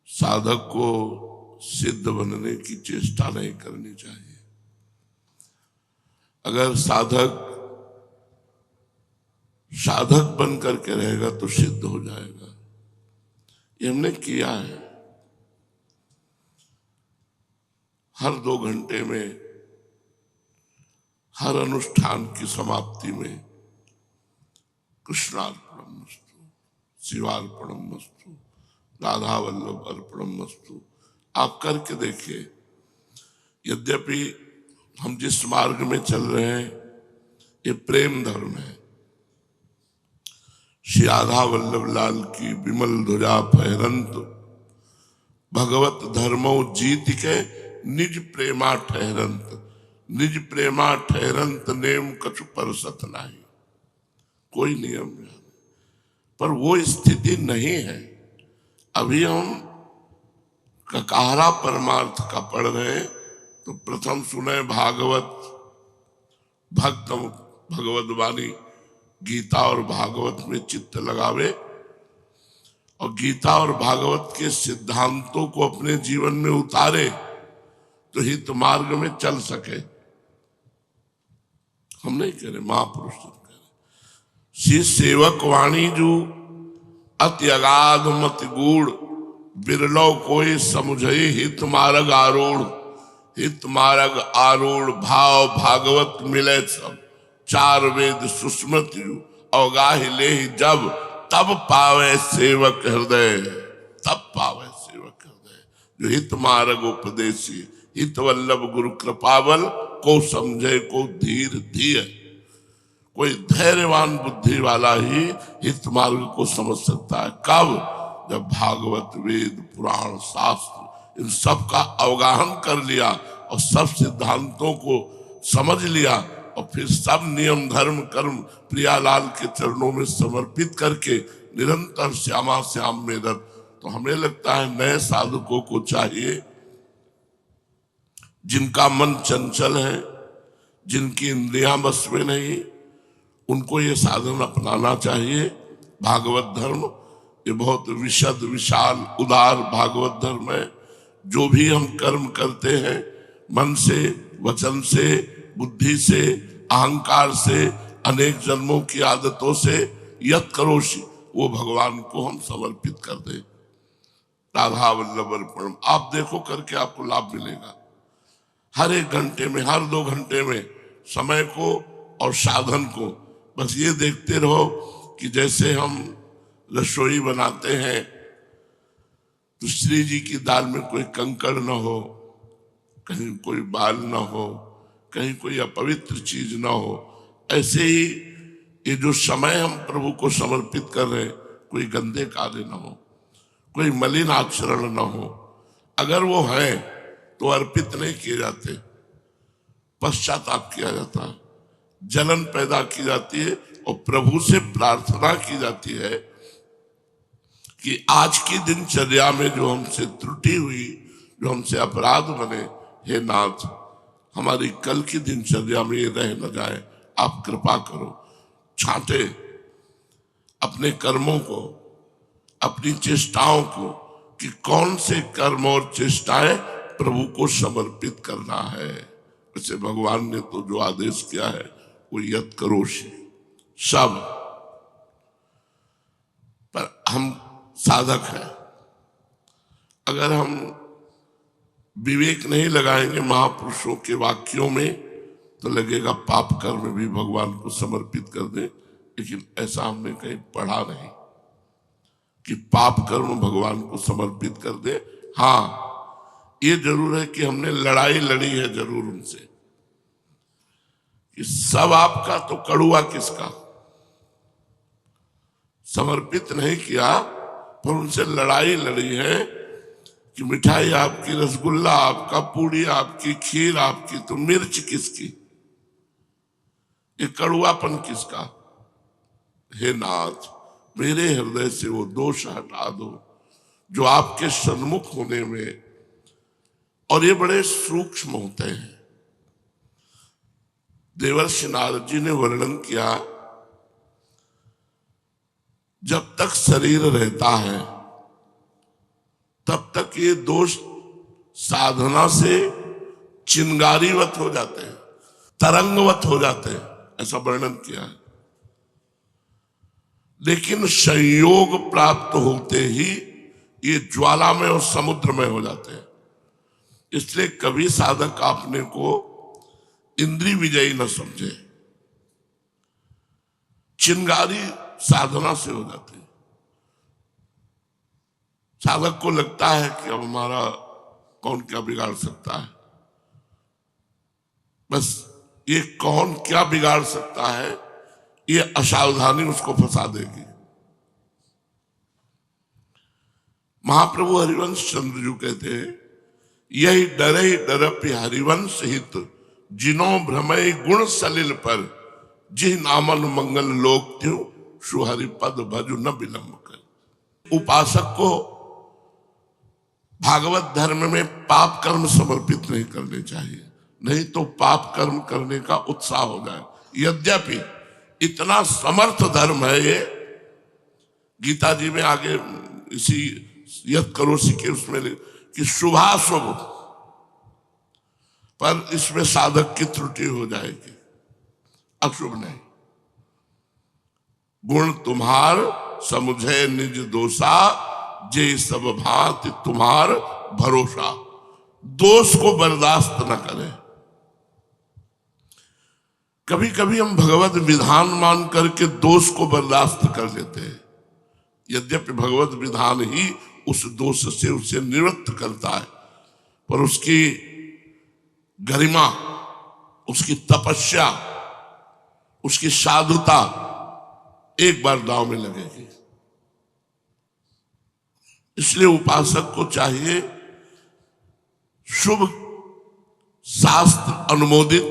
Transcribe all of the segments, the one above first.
साधक को सिद्ध बनने की चेष्टा नहीं करनी चाहिए। अगर साधक बन करके रहेगा तो सिद्ध हो जाएगा। ये हमने किया है। हर 2 घंटे में, हर अनुष्ठान की समाप्ति में कृष्णार्पणमस्तु, शिवार्पणमस्तु, राधा वल्लभ अर्पणमस्तु आप करके देखिए। यद्यपि हम जिस मार्ग में चल रहे हैं ये प्रेम धर्म है। श्री राधा वल्लभ लाल की विमल ध्वजा फहरंत, भगवत धर्मो जीत के निज प्रेमा ठहरंत। निज प्रेमा ठहरंत नेम कछु परसत नहीं। कोई नियम नहीं, पर वो स्थिति नहीं है। अभी हम ककारा परमार्थ का पढ़ रहे हैं तो प्रथम सुने भागवत, भगवत वाणी, गीता और भागवत में चित्त लगावे और गीता और भागवत के सिद्धांतों को अपने जीवन में उतारे तो हित मार्ग में चल सके। हम नहीं कह रहे, महापुरुष कह रहे। श्री सेवक वाणी जो अति अगाध मत गूढ़, बिरलो कोई समझे हित मार्ग आरूढ़। हित मार्ग आरूढ़ भाव भागवत मिले सब, 4 वेद सुस्मृति अवगाहि ले जब, तब पावे सेवक हृदय। तब पावे सेवक हृदय जो हित मार्ग उपदेशी, हित वल्लभ गुरु कृपावल, को समझे को धीर धीर। कोई धैर्यवान बुद्धि वाला ही हित मार्ग को समझ सकता है। कब? जब भागवत, वेद, पुराण, शास्त्र इन सब का अवगाहन कर लिया और सब सिद्धांतों को समझ लिया और फिर सब नियम धर्म कर्म प्रियालाल के चरणों में समर्पित करके निरंतर श्यामा श्याम में रत। तो हमें लगता है नए साधकों को चाहिए, जिनका मन चंचल है, जिनकी इंद्रियां बस में नहीं, उनको ये साधन अपनाना चाहिए। भागवत धर्म ये बहुत विशद विशाल उदार भागवत धर्म है। जो भी हम कर्म करते हैं मन से, वचन से, बुद्धि से, अहंकार से, अनेक जन्मों की आदतों से, यत करोषि, वो भगवान को हम समर्पित कर दें। राधा वल्लभ अर्पणम आप देखो करके आपको लाभ मिलेगा। हर 1 घंटे में, हर 2 घंटे में समय को और साधन को बस ये देखते रहो कि जैसे हम रसोई बनाते हैं तो श्री जी की दाल में कोई कंकड़ न हो, कहीं कोई बाल न हो, कहीं कोई अपवित्र चीज न हो। ऐसे ही ये जो समय हम प्रभु को समर्पित कर रहे हैं, कोई गंदे काले न हो, कोई मलिन आचरण न हो। अगर वो है तो अर्पित नहीं किए जाते, पश्चाताप किया जाता है, जलन पैदा की जाती है और प्रभु से प्रार्थना की जाती है कि आज की दिनचर्या में जो हमसे त्रुटि हुई, जो हमसे अपराध बने, हे नाथ हमारी कल की दिनचर्या में ये रह न जाए, आप कृपा करो। छांटे अपने कर्मों को, अपनी चेष्टाओं को कि कौन से कर्म और चेष्टाएं प्रभु को समर्पित करना है। वैसे भगवान ने तो जो आदेश किया है वो यत करोषि सब, पर हम साधक हैं। अगर हम विवेक नहीं लगाएंगे महापुरुषों के वाक्यों में तो लगेगा पाप कर्म भी भगवान को समर्पित कर दें, लेकिन ऐसा हमने कहीं पढ़ा नहीं कि पाप कर्म भगवान को समर्पित कर दे। हाँ, ये जरूर है कि हमने लड़ाई लड़ी है जरूर उनसे कि सब आपका तो कड़ुआ किसका, समर्पित नहीं किया, पर उनसे लड़ाई लड़ी है कि मिठाई आपकी, रसगुल्ला आपका, पूड़ी आपकी, खीर आपकी, तो मिर्च किसकी, ये कड़ुआपन किसका। हे नाथ मेरे हृदय से वो दोष हटा दो जो आपके सन्मुख होने में, और ये बड़े सूक्ष्म होते हैं। देवर्षि नारद जी ने वर्णन किया, जब तक शरीर रहता है तब तक ये दोष साधना से चिंगारीवत हो जाते हैं, तरंगवत हो जाते हैं, ऐसा वर्णन किया है। लेकिन संयोग प्राप्त होते ही ये ज्वाला में और समुद्र में हो जाते हैं। इसलिए कभी साधक अपने को इंद्रिय विजयी न समझे। चिंगारी साधना से हो जाती है। साधक को लगता है कि अब हमारा कौन क्या बिगाड़ सकता है, बस ये कौन क्या बिगाड़ सकता है, ये असावधानी उसको फंसा देगी। महाप्रभु हरिवंश चंद्र जी कहते हैं, यही डरे डरपि हरिवंश हित, जिनो भ्रमय गुण सलिल पर, जिह नामन मंगल लोक त्यों, सुहरि पद भजु न विलंब कर। उपासक को भागवत धर्म में पाप कर्म समर्पित नहीं करने चाहिए, नहीं तो पाप कर्म करने का उत्साह हो जाए। यद्यपि इतना समर्थ धर्म है ये, गीता जी में आगे इसी यत् करोसि के उसमें कि शुभाशुभ, पर इसमें साधक की त्रुटि हो जाएगी, अशुभ नहीं। गुण तुम्हार समुझे निज दोषा, जे सब भांति तुम्हार भरोसा। दोष को बर्दाश्त न करें। कभी कभी हम भगवत विधान मान करके दोष को बर्दाश्त कर लेते हैं, यद्यपि भगवत विधान ही उस दोष से उसे निवृत्त करता है, पर उसकी गरिमा, उसकी तपस्या, उसकी साधुता एक बार दांव में लगेगी। इसलिए उपासक को चाहिए शुभ शास्त्र अनुमोदित,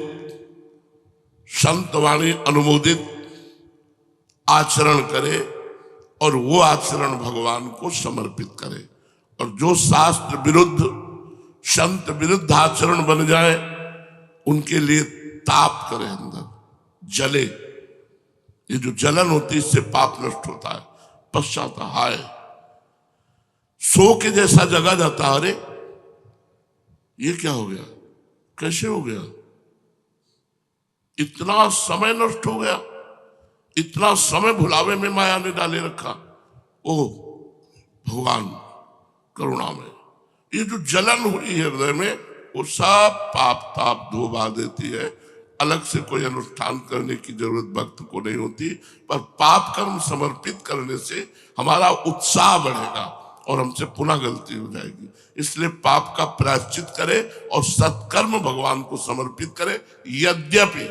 संतवाणी अनुमोदित आचरण करे और वो आचरण भगवान को समर्पित करे। और जो शास्त्र विरुद्ध, संत विरुद्ध आचरण बन जाए, उनके लिए ताप करे, अंदर जले। ये जो जलन होती है, इससे पाप नष्ट होता है। पश्चात हाय, सो के जैसा जगा जाता है, अरे ये क्या हो गया, कैसे हो गया, इतना समय नष्ट हो गया, इतना समय भुलावे में माया ने डाले रखा। ओह भगवान करुणा में ये जो जलन हुई है हृदय में, वो सब पाप ताप धोबा देती है। अलग से कोई अनुष्ठान करने की जरूरत भक्त को नहीं होती, पर पाप कर्म समर्पित करने से हमारा उत्साह बढ़ेगा और हमसे पुनः गलती हो जाएगी। इसलिए पाप का प्रायश्चित करे और सत्कर्म भगवान को समर्पित करे। यद्यपि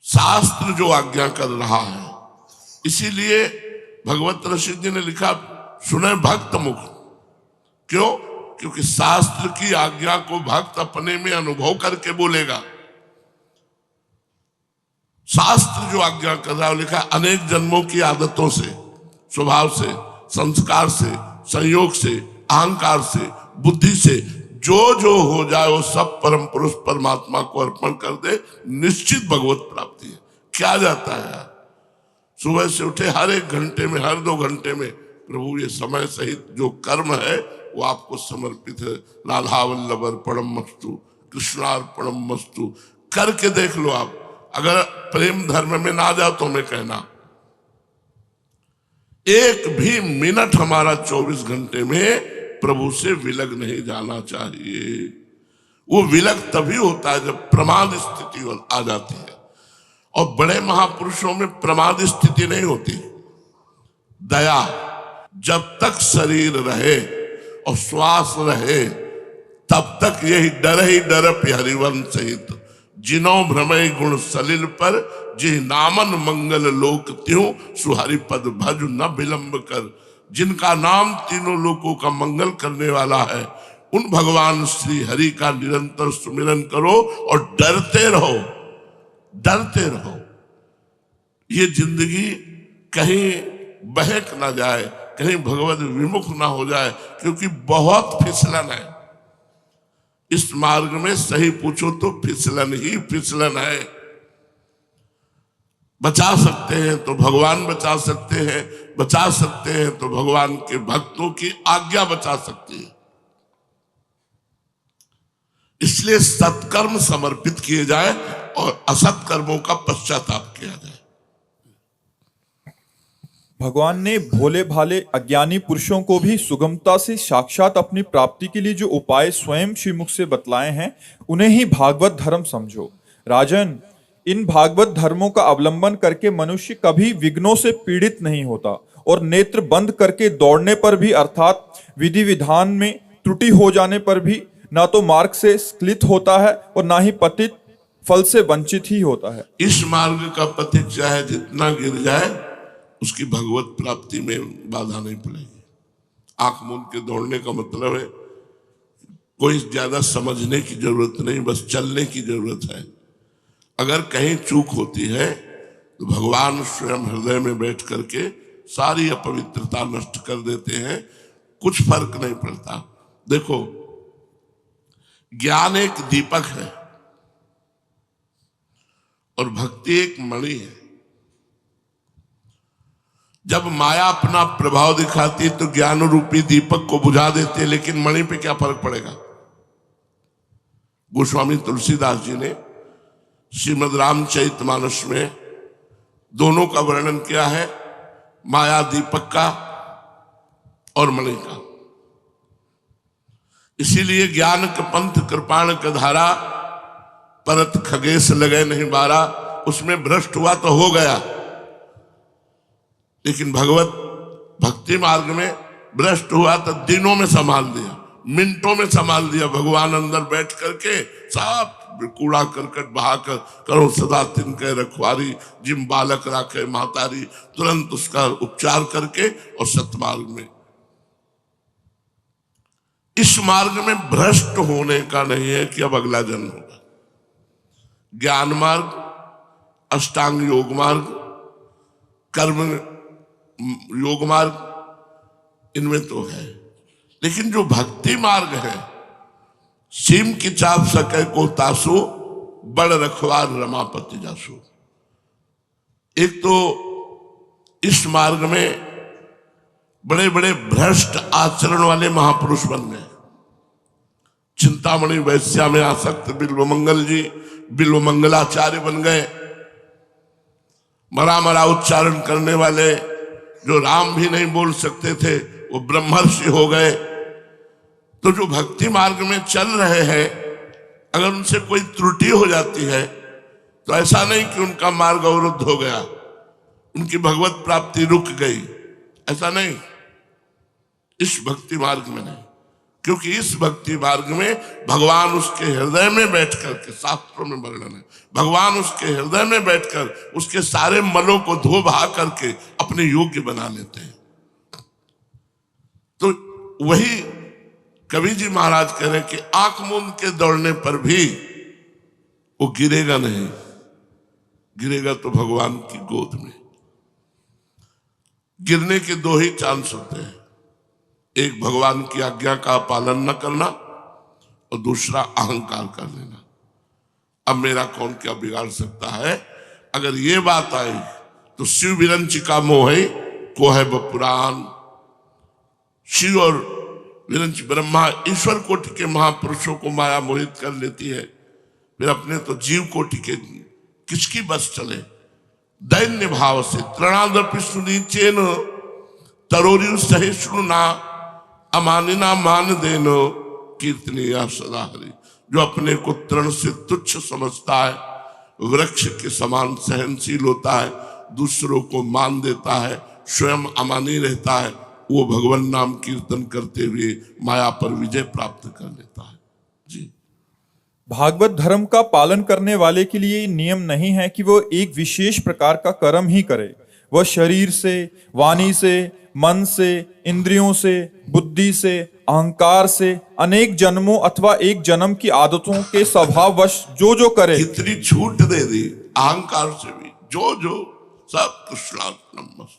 शास्त्र जो आज्ञा कर रहा है, इसीलिए भगवत रसिक जी ने लिखा, सुने भक्त मुख। क्यों? क्योंकि शास्त्र की आज्ञा को भक्त अपने में अनुभव करके बोलेगा। शास्त्र जो आज्ञा कर रहा है, लिखा अनेक जन्मों की आदतों से, स्वभाव से, संस्कार से, संयोग से, अहंकार से, बुद्धि से जो जो हो जाए वो सब परम पुरुष परमात्मा को अर्पण कर दे, निश्चित भगवत प्राप्ति है। क्या जाता है, सुबह से उठे हर एक घंटे में, हर 2 घंटे में प्रभु ये समय सहित जो कर्म है वो आपको समर्पित है। राधा वल्लभ अर्पणम मस्तु, कृष्णार्पणम मस्तु करके देख लो आप। अगर प्रेम धर्म में ना जाओ तो मैं कहना, एक भी मिनट हमारा 24 घंटे में प्रभु से विलग नहीं जाना चाहिए। वो विलग तभी होता है जब प्रमाद स्थिति आ जाती है, और बड़े महापुरुषों में प्रमाद स्थिति नहीं होती। दया, जब तक शरीर रहे और श्वास रहे तब तक यही डर हरिवंश सहित, जिनो भ्रमय गुण सलिल पर, जिह नामन मंगल लोक त्यों, सुहरि पद भज न विलंब कर। जिनका नाम तीनों लोकों का मंगल करने वाला है, उन भगवान श्री हरि का निरंतर सुमिरन करो और डरते रहो, डरते रहो। ये जिंदगी कहीं बहक ना जाए, कहीं भगवत विमुख ना हो जाए, क्योंकि बहुत फिसलन है इस मार्ग में। सही पूछो तो फिसलन ही फिसलन है। बचा सकते हैं तो भगवान बचा सकते हैं, बचा सकते हैं तो भगवान के भक्तों की आज्ञा बचा सकते हैं। इसलिए सत्कर्म समर्पित किए जाए और असत कर्मों का पश्चाताप किया जाए। भगवान ने भोले भाले अज्ञानी पुरुषों को भी सुगमता से साक्षात अपनी प्राप्ति के लिए जो उपाय स्वयं श्रीमुख से बतलाए हैं, उन्हें ही भागवत धर्म समझो। राजन, इन भागवत धर्मों का अवलंबन करके मनुष्य कभी विघ्नों से पीड़ित नहीं होता और नेत्र बंद करके दौड़ने पर भी, अर्थात विधि विधान में त्रुटि हो जाने पर भी ना तो मार्ग से स्खलित होता है और ना ही पतित फल से वंचित ही होता है। इस मार्ग का पथिक चाहे जितना गिर जाए, उसकी भगवत प्राप्ति में बाधा नहीं पड़ेगी। आंख मूंद के दौड़ने का मतलब है कोई ज्यादा समझने की जरूरत नहीं, बस चलने की जरूरत है। अगर कहीं चूक होती है तो भगवान स्वयं हृदय में बैठ करके सारी अपवित्रता नष्ट कर देते हैं, कुछ फर्क नहीं पड़ता। देखो, ज्ञान एक दीपक है और भक्ति एक मणि है। जब माया अपना प्रभाव दिखाती है तो ज्ञान रूपी दीपक को बुझा देते, लेकिन मणि पे क्या फर्क पड़ेगा। गोस्वामी तुलसीदास जी ने श्रीमद् रामचरितमानस में दोनों का वर्णन किया है, माया दीपक का और मणि का। इसीलिए ज्ञान का पंथ कृपाण का धारा, परत खगेश लगे नहीं बारा। उसमें भ्रष्ट हुआ तो हो गया, लेकिन भगवत भक्ति मार्ग में भ्रष्ट हुआ तो दिनों में संभाल दिया, मिनटों में संभाल दिया। भगवान अंदर बैठ करके सब कूड़ा करकट बहाकर, करो सदा तिनके रखवारी, जिम बालक राखे महतारी, तुरंत उसका उपचार करके और सतमार्ग में। इस मार्ग में भ्रष्ट होने का नहीं है कि अब अगला जन्म होगा। ज्ञान मार्ग, अष्टांग योग मार्ग, कर्म योग मार्ग, इनमें तो है। लेकिन जो भक्ति मार्ग है, सीम की चाप सके को तासु, बड़ रखवार रमापति जासु। एक तो इस मार्ग में बड़े बड़े भ्रष्ट आचरण वाले महापुरुष बन गए। चिंतामणि वैश्या में आसक्त बिल्व मंगल जी बिल्व मंगलाचार्य बन गए। मरा मरा उच्चारण करने वाले जो राम भी नहीं बोल सकते थे, वो ब्रह्मर्षि हो गए। तो जो भक्ति मार्ग में चल रहे हैं, अगर उनसे कोई त्रुटि हो जाती है तो ऐसा नहीं कि उनका मार्ग अवरुद्ध हो गया, उनकी भगवत प्राप्ति रुक गई, ऐसा नहीं। इस भक्ति मार्ग में नहीं, क्योंकि इस भक्ति मार्ग में भगवान उसके हृदय में बैठकर के, शास्त्रों में वर्णन है, भगवान उसके हृदय में बैठकर उसके सारे मलों को धो बहा करके अपने योग्य बना लेते हैं। तो वही कवि जी महाराज कह रहे हैं कि आंख मूंद के दौड़ने पर भी वो गिरेगा नहीं, गिरेगा तो भगवान की गोद में। गिरने के दो ही चांस होते हैं, एक भगवान की आज्ञा का पालन न करना और दूसरा अहंकार कर लेना। अब मेरा कौन क्या बिगाड़ सकता है। अगर ये बात आई तो शिव विरंचिका मोह को है पुराण। शिव और विरंच ब्रह्मा ईश्वर कोटि के महापुरुषों को माया मोहित कर लेती है, फिर अपने तो जीव कोटि के किसकी बस चले। दैन्य भाव से तृणादपि सुनीचेन तरोरियु सहिष्णु ना अमानिना मान देनो कीर्तनीय सदा हरि। जो अपने को तृण से तुच्छ समझता है, वृक्ष के समान सहनशील होता है, दूसरों को मान देता है, स्वयं अमानी रहता है, वो भगवान नाम कीर्तन करते हुए माया पर विजय प्राप्त कर लेता है। जी, भागवत धर्म का पालन करने वाले के लिए नियम नहीं है कि वो एक विशेष प्रकार का कर्म ही करे। वह शरीर से, वाणी से, मन से, इंद्रियों से, बुद्धि से, अहंकार से अनेक जन्मों अथवा एक जन्म की आदतों के स्वभाववश जो जो करे, कितनी छूट दे दी। अहंकार से भी जो जो सब कृष्णार्पणमस्तु,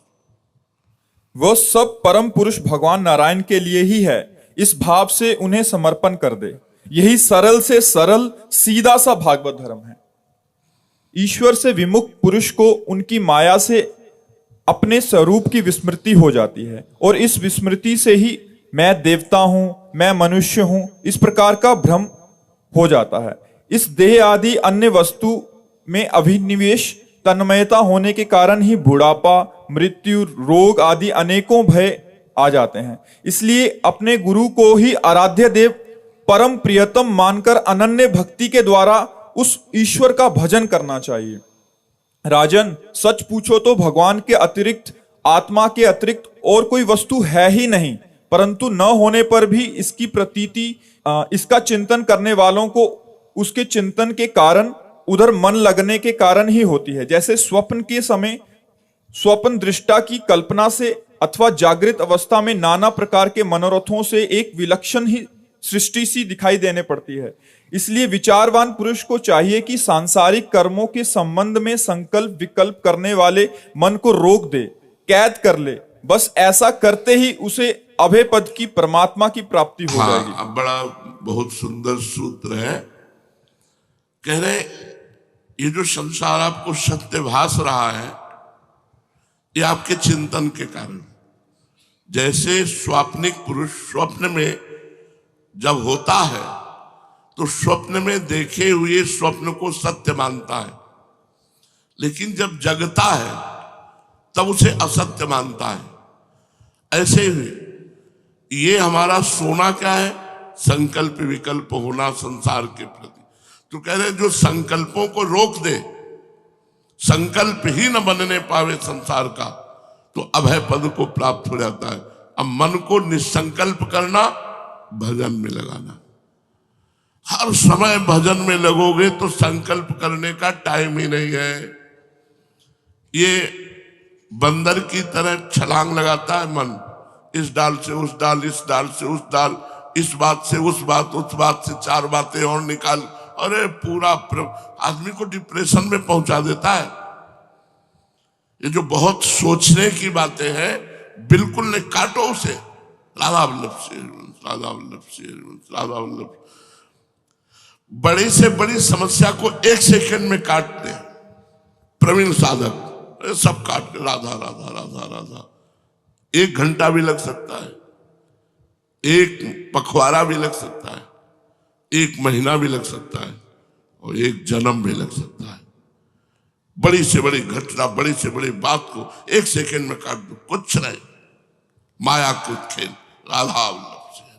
वह सब परम पुरुष भगवान नारायण के लिए ही है। इस भाव से उन्हें समर्पण कर दे। यही सरल से सरल सीधा सा भागवत धर्म है। ईश्वर से विमुख पुरुष को उनकी माया से अपने स्वरूप की विस्मृति हो जाती है और इस विस्मृति से ही मैं देवता हूं, मैं मनुष्य हूं, इस प्रकार का भ्रम हो जाता है। इस देह आदि अन्य वस्तु में अभिनिवेश तन्मयता होने के कारण ही बुढ़ापा, मृत्यु, रोग आदि अनेकों भय आ जाते हैं। इसलिए अपने गुरु को ही आराध्य देव परम प्रियतम मानकर अनन्य भक्ति के द्वारा उस ईश्वर का भजन करना चाहिए। राजन, सच पूछो तो भगवान के अतिरिक्त, आत्मा के अतिरिक्त और कोई वस्तु है ही नहीं, परंतु न होने पर भी इसकी प्रतीति इसका चिंतन करने वालों को उसके चिंतन के कारण, उधर मन लगने के कारण ही होती है। जैसे स्वप्न के समय स्वप्न दृष्टा की कल्पना से अथवा जागृत अवस्था में नाना प्रकार के मनोरथों से एक विलक्षण ही सृष्टि सी दिखाई देने पड़ती है। इसलिए विचारवान पुरुष को चाहिए कि सांसारिक कर्मों के संबंध में संकल्प विकल्प करने वाले मन को रोक दे, कैद कर ले। बस ऐसा करते ही उसे अभय पद की, परमात्मा की प्राप्ति हो जाएगी। अब बड़ा बहुत सुंदर सूत्र है। कह रहे ये जो संसार आपको सत्य भास रहा है, ये आपके चिंतन के कारण। जैसे स्वाप्निक पुरुष स्वप्न में जब होता है तो स्वप्न में देखे हुए स्वप्न को सत्य मानता है, लेकिन जब जगता है तब उसे असत्य मानता है। ऐसे ही ये हमारा सोना क्या है? संकल्प विकल्प होना संसार के प्रति। तो कह रहे जो संकल्पों को रोक दे, संकल्प ही न बनने पावे संसार का, तो अभय पद को प्राप्त हो जाता है। अब मन को निसंकल्प करना, भजन में लगाना। हर समय भजन में लगोगे तो संकल्प करने का टाइम ही नहीं है। ये बंदर की तरह छलांग लगाता है मन, इस डाल से उस डाल, इस डाल से उस डाल, इस बात से उस बात, उस बात से चार बातें और निकाल। अरे पूरा आदमी को डिप्रेशन में पहुंचा देता है। ये जो बहुत सोचने की बातें हैं, बिल्कुल नहीं, काटो उसे। राधा वल्लभ से, राधा वल्लभ से, राधा वल्लभ। बड़ी से बड़ी समस्या को एक सेकंड में काट दे प्रवीण साधक, सब काट के राधा राधा राधा राधा। 1 घंटा भी लग सकता है, 1 पखवाड़ा भी लग सकता है, 1 महीना भी लग सकता है, और 1 जन्म भी लग सकता है। बड़ी से बड़ी घटना, बड़ी से बड़ी बात को 1 सेकंड में काट दो, कुछ नहीं। माया कुछ खेल, राधा वल्लभ से,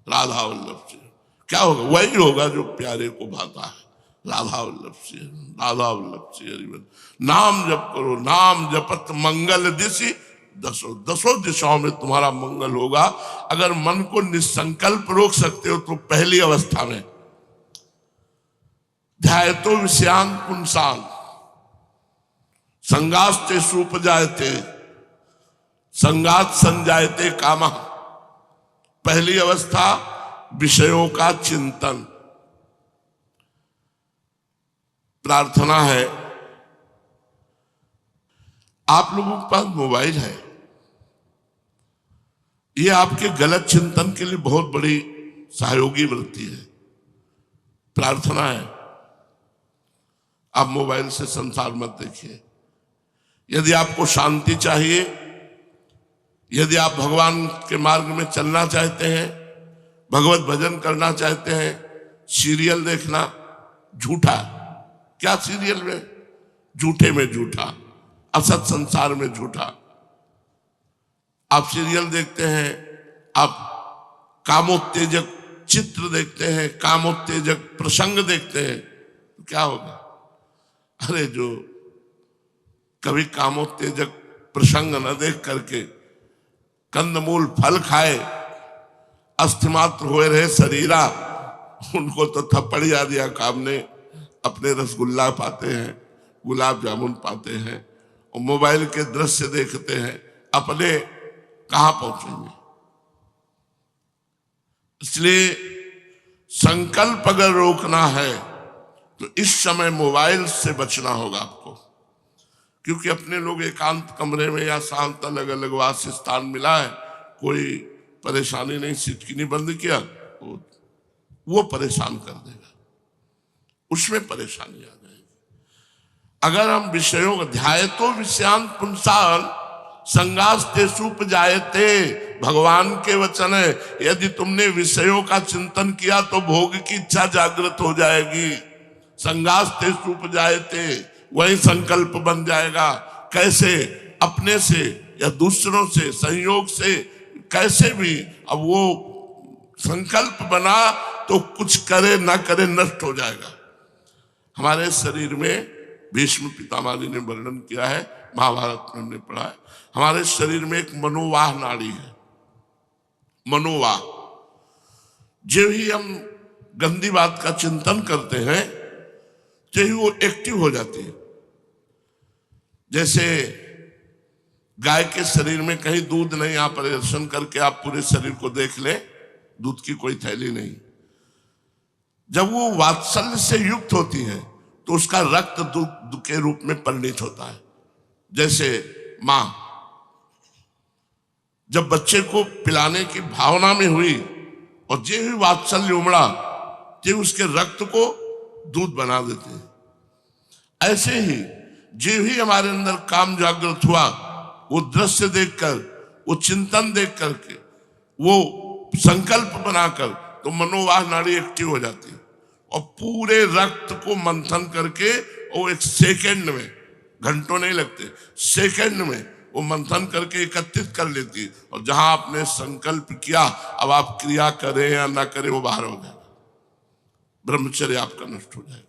राधा वल्लभ से। क्या होगा? वही होगा जो प्यारे को भाता है। राधा वल्लभ से, राधा वल्लभ से हरिवल। नाम जप करो, नाम जपत मंगल दिशि दसों दिशाओं में तुम्हारा मंगल होगा। अगर मन को निसंकल्प रोक सकते हो तो पहली अवस्था में ध्यायतो विषयान पुंसान संगास्ते सुपजायते संगात संजायते कामः। पहली अवस्था विषयों का चिंतन। प्रार्थना है, आप लोगों के पास मोबाइल है, ये आपके गलत चिंतन के लिए बहुत बड़ी सहयोगी वृत्ति है। प्रार्थना है, आप मोबाइल से संसार मत देखिए। यदि आपको शांति चाहिए, यदि आप भगवान के मार्ग में चलना चाहते हैं, भगवत भजन करना चाहते हैं, सीरियल देखना झूठा। क्या सीरियल में? झूठे में झूठा, असत संसार में झूठा। आप सीरियल देखते हैं, आप कामोत्तेजक चित्र देखते हैं, कामोत्तेजक प्रसंग देखते हैं, तो क्या होगा? अरे जो कभी कामोत्तेजक प्रसंग न देख करके कंदमूल फल खाए, अस्थिमात्र हुए रहे शरीरा, उनको तो थप्पड़ या दिया काम ने। अपने रसगुल्ला पाते हैं, गुलाब जामुन पाते हैं, और मोबाइल के दृश्य देखते हैं, अपने कहां पहुंचेंगे? इसलिए संकल्प अगर रोकना है तो इस समय मोबाइल से बचना होगा आपको। क्योंकि अपने लोग एकांत कमरे में या शांत अलग अलग वास स्थान मिला है, कोई परेशानी नहीं, सिटकिनी बंद किया, वो परेशान कर देगा, उसमें परेशानी आ जाएगी। अगर हम विषयों ध्यायतो विषयान पुंसान संगास्ते सूप जायते, भगवान के वचन है, यदि तुमने विषयों का चिंतन किया तो भोग की इच्छा जागृत हो जाएगी। संगास्ते सूप जायते, वही संकल्प बन जाएगा। कैसे? अपने से या दूसरों से, संयोग से, कैसे भी। अब वो संकल्प बना तो कुछ करे ना करे नष्ट हो जाएगा। हमारे शरीर में भीष्म पितामह जी ने वर्णन किया है, महाभारत में हमने पढ़ा है, हमारे शरीर में एक मनोवाह नाड़ी है। मनोवाह, जो ही हम गंदी बात का चिंतन करते हैं तो ही वो एक्टिव हो जाती है। जैसे गाय के शरीर में कहीं दूध नहीं, आप परिदर्शन करके आप पूरे शरीर को देख लें, दूध की कोई थैली नहीं। जब वो वात्सल्य से युक्त होती है तो उसका रक्त दूध के रूप में परिणित होता है। जैसे मां जब बच्चे को पिलाने की भावना में हुई और जे ही वात्सल्य उमड़ा ते उसके रक्त को दूध बना देते हैं। ऐसे ही जे ही हमारे अंदर काम जागृत हुआ, वो दृश्य देखकर, वो चिंतन देख करके, वो संकल्प बनाकर, तो मनोवाह नाड़ी एक्टिव हो जाती है और पूरे रक्त को मंथन करके वो एक सेकंड में, घंटों नहीं लगते, सेकंड में वो मंथन करके एकत्रित कर लेती है। और जहां आपने संकल्प किया, अब आप क्रिया करें या ना करें, वो बाहर हो जाएगा, ब्रह्मचर्य आपका नष्ट हो जाएगा।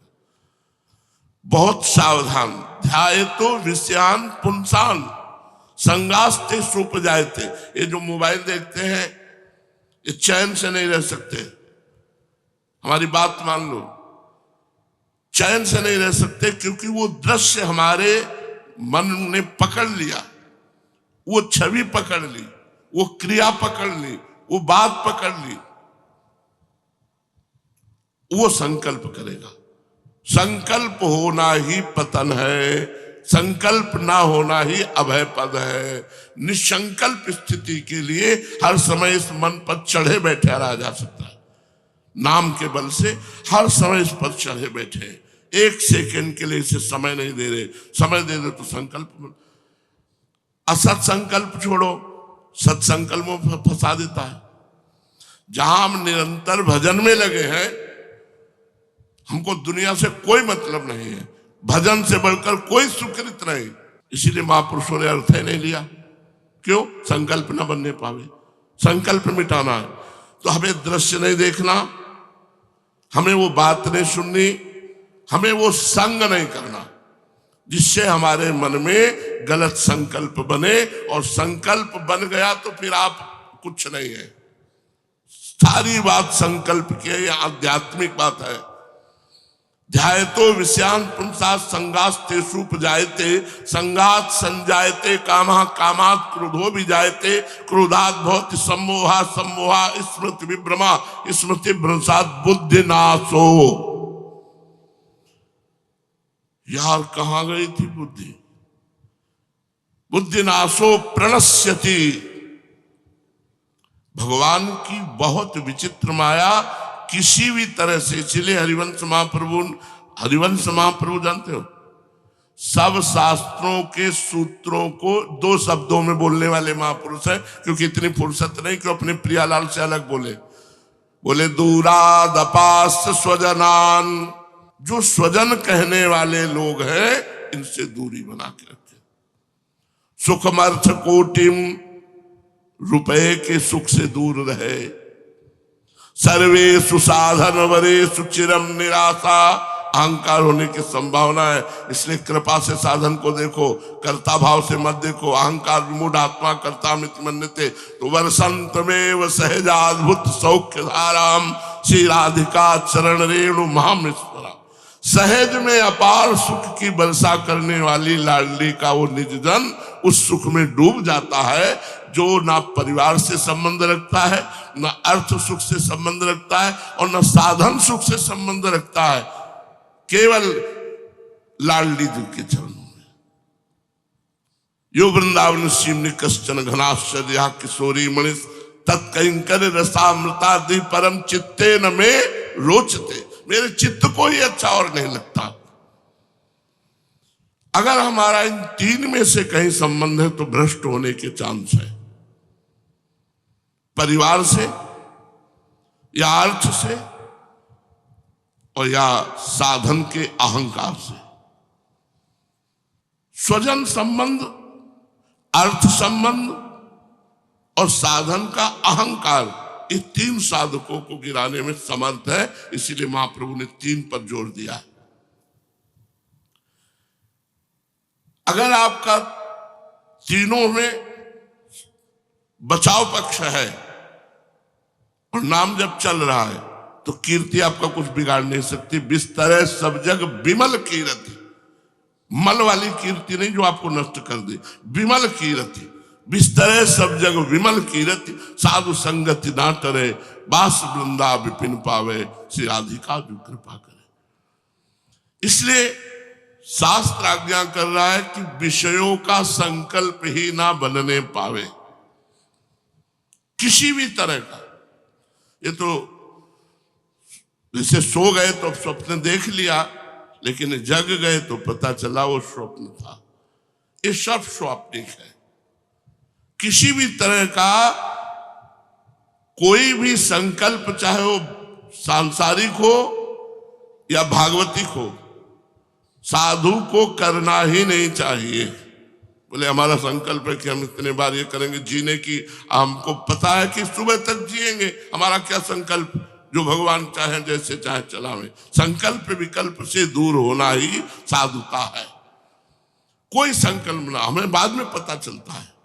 बहुत सावधान। ध्यायतो विषयान पुंसान संगास्ते सूप जायते। ये जो मोबाइल देखते हैं, ये चैन से नहीं रह सकते। हमारी बात मान लो, चैन से नहीं रह सकते, क्योंकि वो दृश्य हमारे मन ने पकड़ लिया, वो छवि पकड़ ली, वो क्रिया पकड़ ली, वो बात पकड़ ली, वो संकल्प करेगा। संकल्प होना ही पतन है, संकल्प ना होना ही अभय पद है। निसंकल्प स्थिति के लिए हर समय इस मन पर चढ़े बैठे रहा जा सकता है। नाम के बल से हर समय इस पर चढ़े बैठे, एक सेकंड के लिए इसे समय नहीं दे रहे। समय दे दे तो संकल्प, असत संकल्प छोड़ो, सत्संकल्प में फंसा देता है। जहां हम निरंतर भजन में लगे हैं, हमको दुनिया से कोई मतलब नहीं है, भजन से बढ़कर कोई सुकृत नहीं। इसीलिए महापुरुषों ने अर्थ ही नहीं लिया। क्यों? संकल्प न बनने पावे, संकल्प मिटाना है। तो हमें दृश्य नहीं देखना, हमें वो बात नहीं सुननी, हमें वो संग नहीं करना जिससे हमारे मन में गलत संकल्प बने। और संकल्प बन गया तो फिर आप कुछ नहीं है। सारी बात संकल्प की है, यह आध्यात्मिक बात है। ध्यायतो विषयान पुंसा संगास्ते सूप जायते, संगात संजायते कामः, कामात् क्रोधो भी जायते, क्रोधात् भवति सम्मोहा, सम्मोहा स्मृति विभ्रमा, स्मृति भ्रंशात् बुद्धि नाशो। यार कहां गई थी बुद्धि? बुद्धि नाशो प्रणश्यति। भगवान की बहुत विचित्र माया किसी भी तरह से। इसलिए हरिवंश महाप्रभु जानते हो, सब शास्त्रों के सूत्रों को 2 शब्दों में बोलने वाले महापुरुष हैं, क्योंकि इतनी फुर्सत नहीं कि अपने प्रियालाल से अलग बोले दूरादपास स्वजनान। जो स्वजन कहने वाले लोग हैं, इनसे दूरी बना के रखे। सुखमर्थ कोटिम, रुपए के सुख से दूर रहे। सर्वेषु साधन वरेषु चिरम निराशा। अहंकार होने की संभावना है, इसलिए कृपा से साधन को देखो, कर्ता भाव से मत देखो। अहंकार विमूढ़ आत्मा कर्ता मित मन्यते। तो वर्षंतमेव सहजाद्भुत सौख्य धाराम, श्री राधिका चरण रेणु महामृष्मरा। सहज में अपार सुख की वर्षा करने वाली लाडली का वो निज जन उस सुख में डूब जाता है, जो ना परिवार से संबंध रखता है, ना अर्थ सुख से संबंध रखता है, और ना साधन सुख से संबंध रखता है, केवल लाडली जी के चरणों में। यो वृंदावन सीमनि कश्चन घनाश्चर्या किशोरी मणिस, तत्कंकर रसामृता दि परम चित्ते न में रोचते। मेरे चित्त को ही अच्छा और नहीं लगता। अगर हमारा इन तीन में से कहीं संबंध है तो भ्रष्ट होने के चांस है। परिवार से या अर्थ से और या साधन के अहंकार से। स्वजन संबंध, अर्थ संबंध और साधन का अहंकार, इस तीन साधकों को गिराने में समर्थ है। इसीलिए महाप्रभु ने तीन पर जोर दिया है। अगर आपका तीनों में बचाव पक्ष है और नाम जब चल रहा है तो कीर्ति आपका कुछ बिगाड़ नहीं सकती। बिस्तर सब जग विमल कीर्ति, मल वाली कीर्ति नहीं जो आपको नष्ट कर दे, विमल कीर्ति। बिस्तर सब जग विमल कीर्ति, साधु संगति ना टरे, बास वृंदा विपिन पावे, श्री राधिका जो कृपा करे। इसलिए शास्त्र आज्ञा कर रहा है कि विषयों का संकल्प ही ना बनने पावे किसी भी तरह का। ये तो जैसे सो गए तो स्वप्न देख लिया, लेकिन जग गए तो पता चला वो स्वप्न था। ये सब स्वाप्निक है। किसी भी तरह का कोई भी संकल्प, चाहे वो सांसारिक हो या भागवतिक हो, साधु को करना ही नहीं चाहिए। बोले हमारा संकल्प है कि हम इतने बार ये करेंगे, जीने की हमको पता है कि सुबह तक जिएंगे, हमारा क्या संकल्प, जो भगवान चाहे जैसे चाहे चलावे। संकल्प विकल्प से दूर होना ही साधुता है। कोई संकल्प ना, हमें बाद में पता चलता है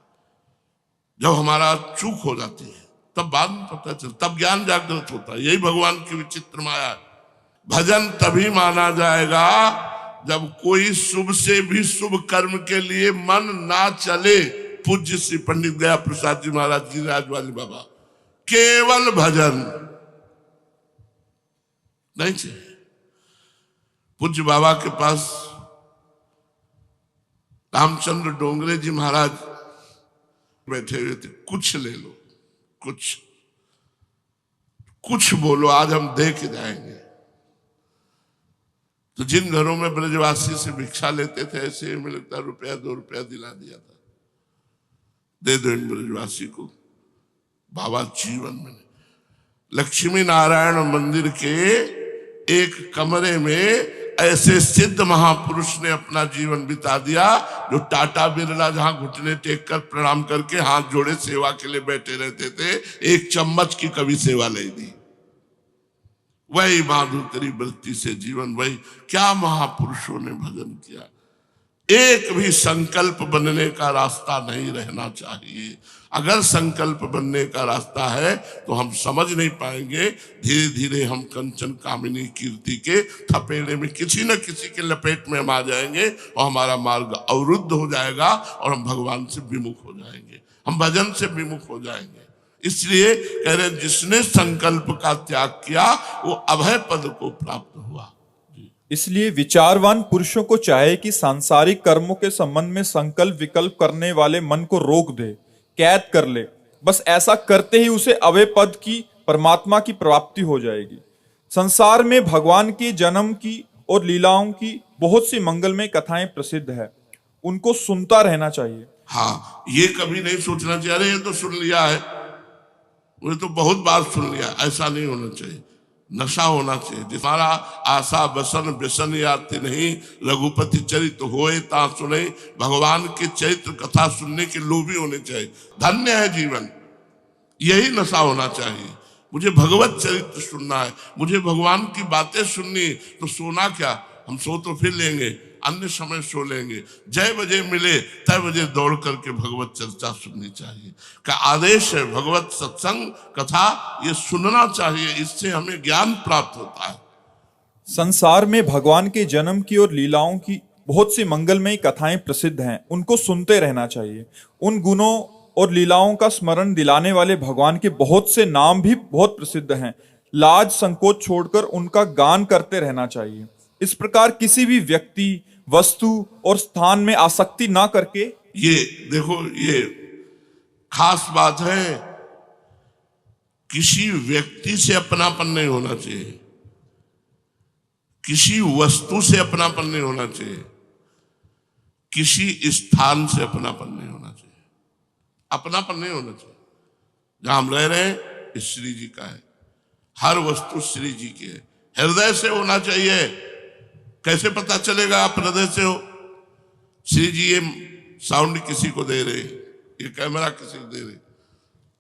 जब हमारा चूक हो जाती है, तब बाद में पता चलता, तब ज्ञान जागृत होता है। यही भगवान की विचित्र माया है। भजन तभी माना जाएगा जब कोई शुभ से भी शुभ कर्म के लिए मन ना चले। पूज्य श्री पंडित गया प्रसाद जी महाराज जी राजवाली बाबा, केवल भजन नहीं चाहिए। पूज्य बाबा के पास रामचंद्र डोंगरे जी महाराज बैठे हुए थे। कुछ ले लो, कुछ बोलो, आज हम दे के जाएंगे। तो जिन घरों में ब्रजवासी से भिक्षा लेते थे, ऐसे में लगता रुपया 2 रुपया दिला दिया था, दे दो इन ब्रजवासी को। बाबा जीवन में लक्ष्मी नारायण मंदिर के एक कमरे में ऐसे सिद्ध महापुरुष ने अपना जीवन बिता दिया, जो टाटा बिरला जहां घुटने टेक कर प्रणाम करके हाथ जोड़े सेवा के लिए बैठे रहते थे, एक चम्मच की कभी सेवा नहीं दी। वही माधुकरी वृत्ति से जीवन, वही क्या महापुरुषों ने भजन किया। एक भी संकल्प बनने का रास्ता नहीं रहना चाहिए। अगर संकल्प बनने का रास्ता है तो हम समझ नहीं पाएंगे। धीरे धीरे हम कंचन कामिनी कीर्ति के थपेड़े में किसी न किसी के लपेट में हम आ जाएंगे और हमारा मार्ग अवरुद्ध हो जाएगा और हम भगवान से विमुख हो जाएंगे, हम भजन से विमुख हो जाएंगे। इसलिए कह रहे जिसने संकल्प का त्याग किया वो अभय पद को प्राप्त हुआ। इसलिए विचारवान पुरुषों को चाहे कि सांसारिक कर्मों के संबंध में संकल्प विकल्प करने वाले मन को रोक दे, कैद कर ले। बस ऐसा करते ही उसे अभय पद की, परमात्मा की प्राप्ति हो जाएगी। संसार में भगवान के जन्म की और लीलाओं की बहुत सी मंगलमय कथाएं प्रसिद्ध है, उनको सुनता रहना चाहिए। हाँ, ये कभी नहीं सोचना चाहिए अरे ये तो सुन लिया है, वो तो बहुत बार सुन लिया। ऐसा नहीं होना चाहिए। नशा होना चाहिए। जिसमारा आशा बसन व्यसन याति नहीं, रघुपति चरित्र होए ता सुने। भगवान के चरित्र कथा सुनने के लोभी होने चाहिए। धन्य है जीवन, यही नशा होना चाहिए। मुझे भगवत चरित्र सुनना है, मुझे भगवान की बातें सुननी। तो सोना क्या, हम सो तो फिर लेंगे, अन्य समय सो लेंगे। जय बजे मिले तय बजे दौड़ करके भगवत चर्चा सुननी चाहिए। का आदेश है भगवत सत्संग कथा, ये सुनना चाहिए। इससे हमें ज्ञान प्राप्त होता है। संसार में भगवान के जन्म की और लीलाओं की बहुत सी मंगलमयी कथाएं प्रसिद्ध हैं, उनको सुनते रहना चाहिए। उन गुणों और लीलाओं का स्मरण दिलाने वाले भगवान के बहुत से नाम भी बहुत प्रसिद्ध हैं। लाज संकोच छोड़कर उनका गान करते रहना चाहिए। इस प्रकार किसी भी व्यक्ति, वस्तु और स्थान में आसक्ति ना करके, ये देखो, ये खास बात है, किसी व्यक्ति से अपनापन नहीं होना चाहिए, किसी वस्तु से अपनापन नहीं होना चाहिए। किसी स्थान से अपनापन नहीं होना चाहिए, अपनापन नहीं होना चाहिए। जहां हम रह रहे हैं ये श्री जी का है, हर वस्तु श्री जी की है, हृदय से होना चाहिए। कैसे पता चलेगा आप हृदय से हो? श्री जी ये साउंड किसी को दे रहे, ये कैमरा किसी को दे रहे,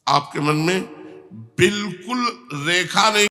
आपके मन में बिल्कुल रेखा नहीं